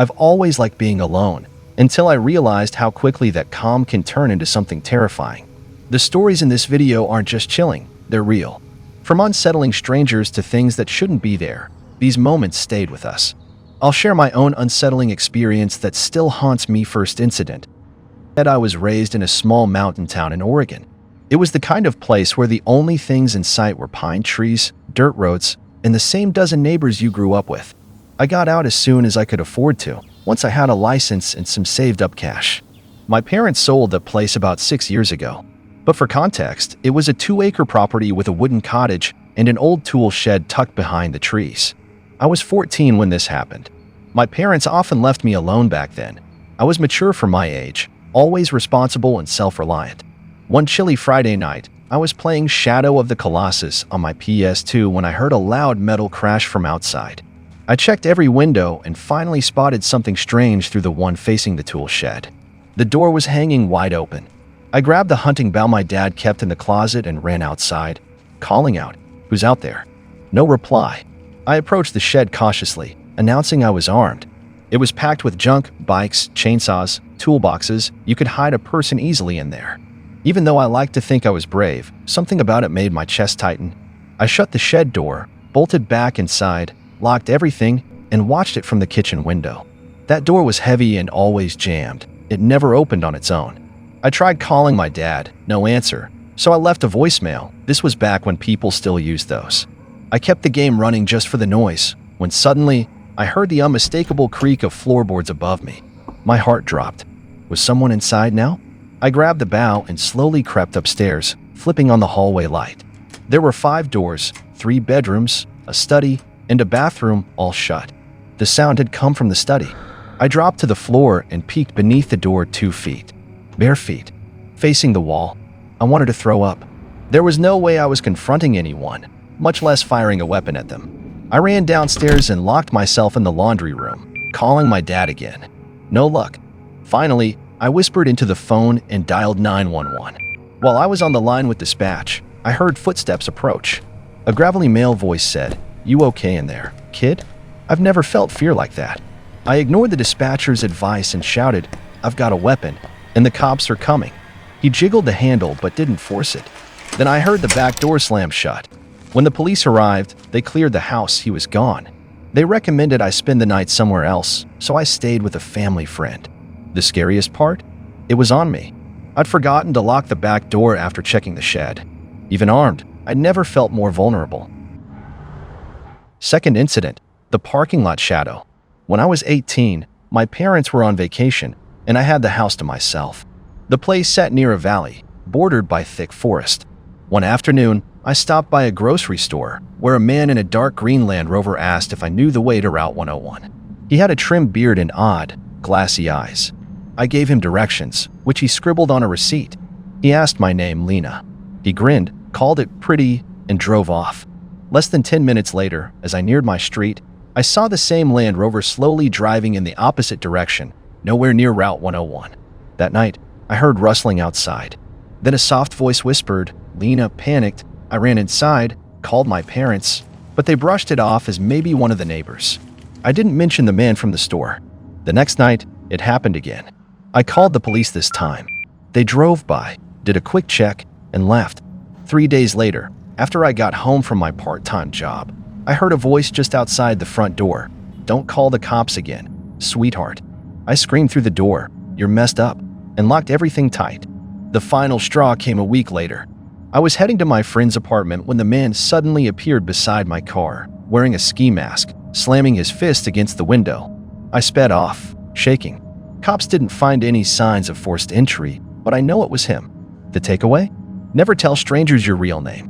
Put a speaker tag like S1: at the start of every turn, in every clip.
S1: I've always liked being alone, until I realized how quickly that calm can turn into something terrifying. The stories in this video aren't just chilling, they're real. From unsettling strangers to things that shouldn't be there, these moments stayed with us. I'll share my own unsettling experience that still haunts me. First incident. I was raised in a small mountain town in Oregon. It was the kind of place where the only things in sight were pine trees, dirt roads, and the same dozen neighbors you grew up with. I got out as soon as I could afford to, once I had a license and some saved up cash. My parents sold the place about 6 years ago. But for context, it was a 2-acre property with a wooden cottage and an old tool shed tucked behind the trees. I was 14 when this happened. My parents often left me alone back then. I was mature for my age, always responsible and self-reliant. One chilly Friday night, I was playing Shadow of the Colossus on my PS2 when I heard a loud metal crash from outside. I checked every window and finally spotted something strange through the one facing the tool shed. The door was hanging wide open. I grabbed the hunting bow my dad kept in the closet and ran outside, calling out, "Who's out there?" No reply. I approached the shed cautiously, announcing I was armed. It was packed with junk, bikes, chainsaws, toolboxes. You could hide a person easily in there. Even though I liked to think I was brave, something about it made my chest tighten. I shut the shed door, bolted back inside, locked everything, and watched it from the kitchen window. That door was heavy and always jammed. It never opened on its own. I tried calling my dad, no answer, so I left a voicemail. This was back when people still used those. I kept the game running just for the noise, when suddenly, I heard the unmistakable creak of floorboards above me. My heart dropped. Was someone inside now? I grabbed the bow and slowly crept upstairs, flipping on the hallway light. There were 5 doors, 3 bedrooms, a study, and a bathroom, all shut. The sound had come from the study. I dropped to the floor and peeked beneath the door 2 feet. Bare feet, facing the wall. I wanted to throw up. There was no way I was confronting anyone, much less firing a weapon at them. I ran downstairs and locked myself in the laundry room, calling my dad again. No luck. Finally, I whispered into the phone and dialed 911. While I was on the line with dispatch, I heard footsteps approach. A gravelly male voice said, "You okay in there, kid?" I've never felt fear like that. I ignored the dispatcher's advice and shouted, "I've got a weapon, and the cops are coming." He jiggled the handle but didn't force it. Then I heard the back door slam shut. When the police arrived, they cleared the house. He was gone. They recommended I spend the night somewhere else, so I stayed with a family friend. The scariest part? It was on me. I'd forgotten to lock the back door after checking the shed. Even armed, I never felt more vulnerable. Second incident, the parking lot shadow. When I was 18, my parents were on vacation, and I had the house to myself. The place sat near a valley, bordered by thick forest. One afternoon, I stopped by a grocery store, where a man in a dark green Land Rover asked if I knew the way to Route 101. He had a trimmed beard and odd, glassy eyes. I gave him directions, which he scribbled on a receipt. He asked my name, Lena. He grinned, called it pretty, and drove off. Less than 10 minutes later, as I neared my street, I saw the same Land Rover slowly driving in the opposite direction, nowhere near Route 101. That night, I heard rustling outside. Then a soft voice whispered, "Lena," panicked. I ran inside, called my parents, but they brushed it off as maybe one of the neighbors. I didn't mention the man from the store. The next night, it happened again. I called the police this time. They drove by, did a quick check, and left. 3 days later, after I got home from my part-time job, I heard a voice just outside the front door. "Don't call the cops again, sweetheart." I screamed through the door, "You're messed up," and locked everything tight. The final straw came a week later. I was heading to my friend's apartment when the man suddenly appeared beside my car, wearing a ski mask, slamming his fist against the window. I sped off, shaking. Cops didn't find any signs of forced entry, but I know it was him. The takeaway? Never tell strangers your real name.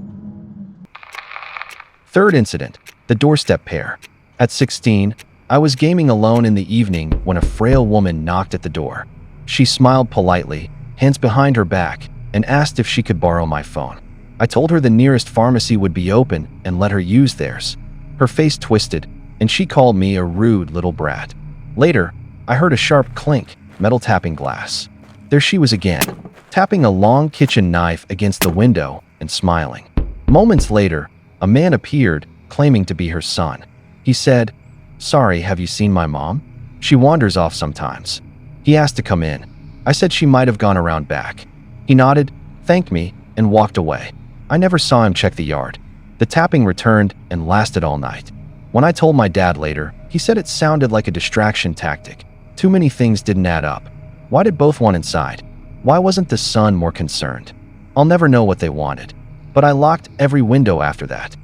S1: Third incident, the doorstep pair. At 16, I was gaming alone in the evening when a frail woman knocked at the door. She smiled politely, hands behind her back, and asked if she could borrow my phone. I told her the nearest pharmacy would be open and let her use theirs. Her face twisted, and she called me a rude little brat. Later, I heard a sharp clink, metal tapping glass. There she was again, tapping a long kitchen knife against the window and smiling. Moments later, a man appeared, claiming to be her son. He said, "Sorry, have you seen my mom?" She wanders off sometimes." He asked to come in. I said she might have gone around back. He nodded, thanked me, and walked away. I never saw him check the yard. The tapping returned and lasted all night. When I told my dad later, he said it sounded like a distraction tactic. Too many things didn't add up. Why did both want inside? Why wasn't the son more concerned? I'll never know what they wanted. But I locked every window after that.